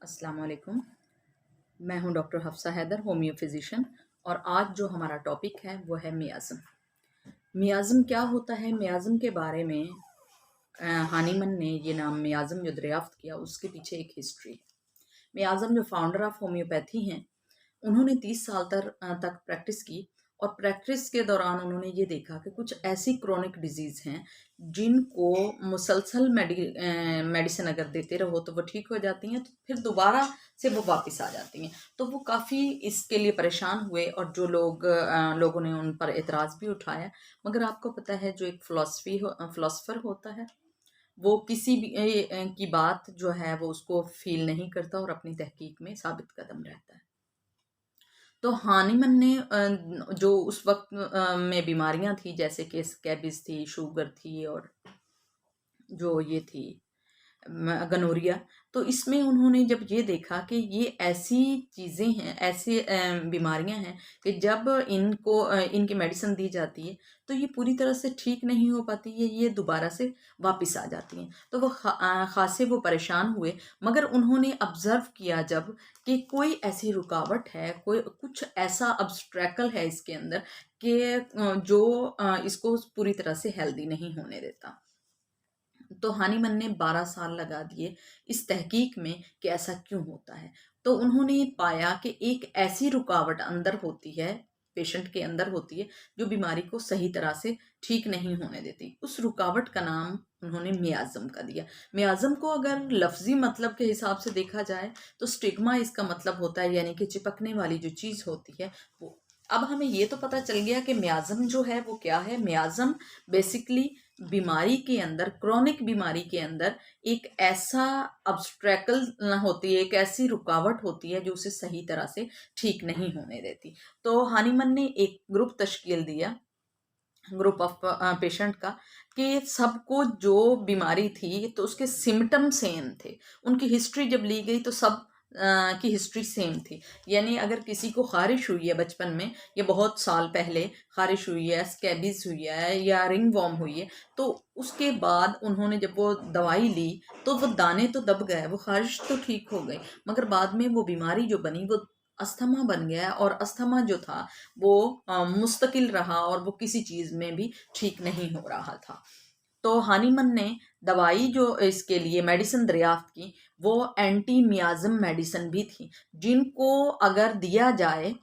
अस्सलाम वालेकुम। मैं हूं doctor Hafsa Haider, homeo physician. और आज जो हमारा टॉपिक है वो है मियाज़्म। मियाज़्म क्या होता है? मियाज़्म के बारे में हानीमन ने ये नाम मियाज़्म जो दरियाफ्त किया उसके पीछे एक हिस्ट्री है। मियाज़्म जो फाउंडर ऑफ होम्योपैथी हैं, उन्होंने 30 साल तक प्रैक्टिस की। और प्रैक्टिस के दौरान उन्होंने ये देखा कि कुछ ऐसी क्रोनिक डिजीज़ हैं जिनको मुसलसल मेडिसिन अगर देते रहो तो वो ठीक हो जाती हैं, तो फिर दोबारा से वो वापस आ जाती हैं। तो वो काफ़ी इसके लिए परेशान हुए और लोगों ने उन पर एतराज़ भी उठाया। मगर आपको पता है, जो एक फ़िलासफ़र होता है, वो किसी भी की बात जो है वो उसको फ़ील नहीं करता और अपनी तहकीक में साबित कदम रहता है। तो हानीमन ने जो उस वक्त में बीमारियां थी, जैसे कि स्कैबिस थी, शुगर थी, और जो ये थी गनोरिया। तो इसमें उन्होंने जब ये देखा कि ये ऐसी चीज़ें हैं, ऐसी बीमारियां हैं कि जब इनकी मेडिसिन दी जाती है तो ये पूरी तरह से ठीक नहीं हो पाती है, ये दोबारा से वापस आ जाती हैं। तो वो खासे वो परेशान हुए। मगर उन्होंने ऑब्जर्व किया जब कि कोई ऐसी रुकावट है, कोई कुछ ऐसा ऑब्स्ट्रैकल है इसके अंदर कि जो इसको पूरी तरह से हेल्दी नहीं होने देता। तो हानीमन ने 12 साल लगा दिए इस तहकीक में कि ऐसा क्यों होता है। तो उन्होंने पाया कि एक ऐसी रुकावट अंदर होती है, पेशेंट के अंदर होती है, जो बीमारी को सही तरह से ठीक नहीं होने देती। उस रुकावट का नाम उन्होंने मियाज़्म का दिया। मियाज़्म को अगर लफ्जी मतलब के हिसाब से देखा जाए तो स्टिग्मा इसका मतलब होता है, यानी कि चिपकने वाली जो चीज़ होती है वो। अब हमें ये तो पता चल गया कि मियाज़्म जो है वो क्या है। मियाज़्म बेसिकली बीमारी के अंदर, क्रॉनिक बीमारी के अंदर एक ऐसा ऑब्स्ट्रैकल होती है, एक ऐसी रुकावट होती है जो उसे सही तरह से ठीक नहीं होने देती। तो हानीमन ने एक ग्रुप तश्कील दिया, ग्रुप ऑफ पेशेंट का, कि सबको जो बीमारी थी तो उसके सिम्टम सेम थे। उनकी हिस्ट्री जब ली गई तो सब की हिस्ट्री सेम थी। यानी अगर किसी को खारिश हुई है बचपन में, या बहुत साल पहले खारिश हुई है, स्कैबिस हुई है, या रिंग वॉर्म हुई है, तो उसके बाद उन्होंने जब वो दवाई ली तो वो दाने तो दब गए, वो खारिश तो ठीक हो गई, मगर बाद में वो बीमारी जो बनी वो अस्थमा बन गया। और अस्थमा जो था वो मुस्तकिल रहा और वो किसी चीज़ में भी ठीक नहीं हो रहा था। तो हानीमन ने दवाई जो इसके लिए मेडिसिन दरियाफ्त की, वो एंटी मियाज़्म मेडिसिन भी थी, जिनको अगर दिया जाए,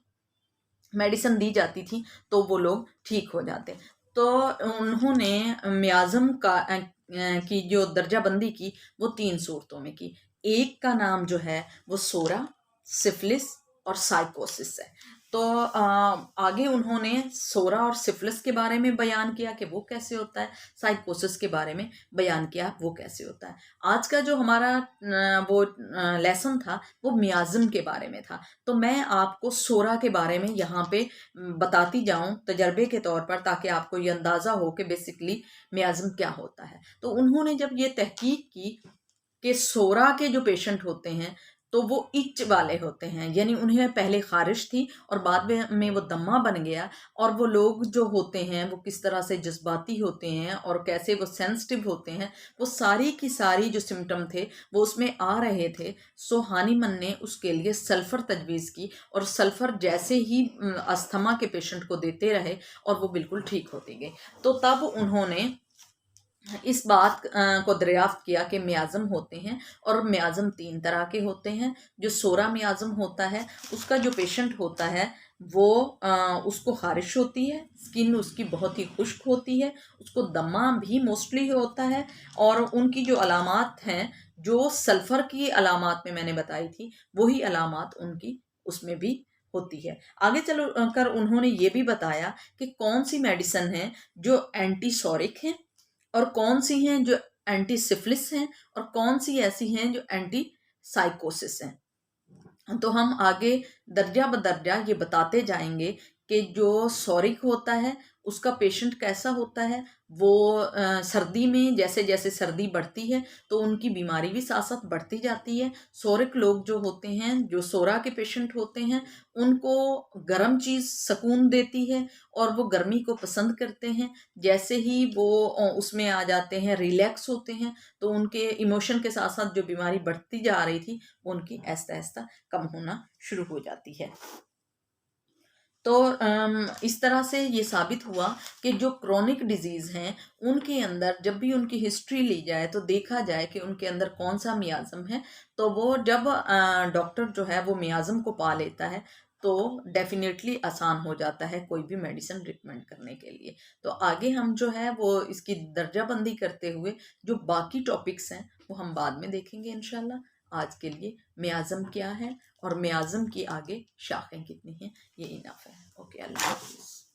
मेडिसिन दी जाती थी, तो वो लोग ठीक हो जाते। तो उन्होंने मियाज़्म की जो दर्जाबंदी की वो 3 सूरतों में की। एक का नाम जो है वो सोरा, सिफिलिस और साइकोसिस है। तो आगे उन्होंने सोरा और सिफिलिस के बारे में बयान किया कि वो कैसे होता है, साइकोसिस के बारे में बयान किया वो कैसे होता है। आज का जो हमारा वो लेसन था वो मियाज़्म के बारे में था। तो मैं आपको सोरा के बारे में यहाँ पे बताती जाऊं तजर्बे के तौर पर, ताकि आपको ये अंदाज़ा हो कि बेसिकली मियाज़्म क्या होता है। तो उन्होंने जब ये तहकीक की कि सोरा के जो पेशेंट होते हैं तो वो इच वाले होते हैं, यानी उन्हें पहले खारिश थी और बाद में वो दमा बन गया। और वो लोग जो होते हैं वो किस तरह से जज्बाती होते हैं और कैसे वो सेंसिटिव होते हैं, वो सारी की सारी जो सिम्टम थे वो उसमें आ रहे थे। सो हानीमन ने उसके लिए सल्फ़र तजवीज़ की, और सल्फ़र जैसे ही अस्थमा के पेशेंट को देते रहे और वो बिल्कुल ठीक होते गए। तो तब उन्होंने इस बात को दरियाफ्त किया कि मियाज़्म होते हैं, और मियाज़्म 3 तरह के होते हैं। जो सोरा मियाज़्म होता है, उसका जो पेशेंट होता है वो उसको खारिश होती है, स्किन उसकी बहुत ही खुश्क होती है, उसको दमा भी मोस्टली होता है। और उनकी जो अलामात हैं, जो सल्फ़र की अलामात में मैंने बताई थी, वही अलामात उनकी उसमें भी होती है। आगे चलो कर उन्होंने ये भी बताया कि कौन सी मेडिसिन है जो एंटीसोरिक है, और कौन सी हैं जो एंटी सिफिलिस हैं, और कौन सी ऐसी हैं जो एंटी साइकोसिस हैं। तो हम आगे दर्जा बदर्जा ये बताते जाएंगे कि जो सॉरिक होता है उसका पेशेंट कैसा होता है, वो सर्दी में जैसे जैसे सर्दी बढ़ती है तो उनकी बीमारी भी साथ साथ बढ़ती जाती है। सोरिक लोग जो होते हैं, जो सोरा के पेशेंट होते हैं, उनको गर्म चीज़ सुकून देती है और वो गर्मी को पसंद करते हैं। जैसे ही वो उसमें आ जाते हैं, रिलैक्स होते हैं, तो उनके इमोशन के साथ साथ जो बीमारी बढ़ती जा रही थी वो उनकी आहिस्ता आहिस्ता कम होना शुरू हो जाती है। तो इस तरह से ये साबित हुआ कि जो क्रोनिक डिजीज़ हैं उनके अंदर जब भी उनकी हिस्ट्री ली जाए तो देखा जाए कि उनके अंदर कौन सा मियाज़म है, तो वो जब डॉक्टर जो है वो मियाज़म को पा लेता है तो डेफिनेटली आसान हो जाता है कोई भी मेडिसिन रिकमेंड करने के लिए। तो आगे हम जो है वो इसकी दर्जाबंदी करते हुए जो बाकी टॉपिक्स हैं वो हम बाद में देखेंगे इंशाल्लाह। आज के लिए मियाज़म क्या है और मियाज़म की आगे शाखें कितनी हैं ये इनफ है। ओके, अल्लाह हाफिज़।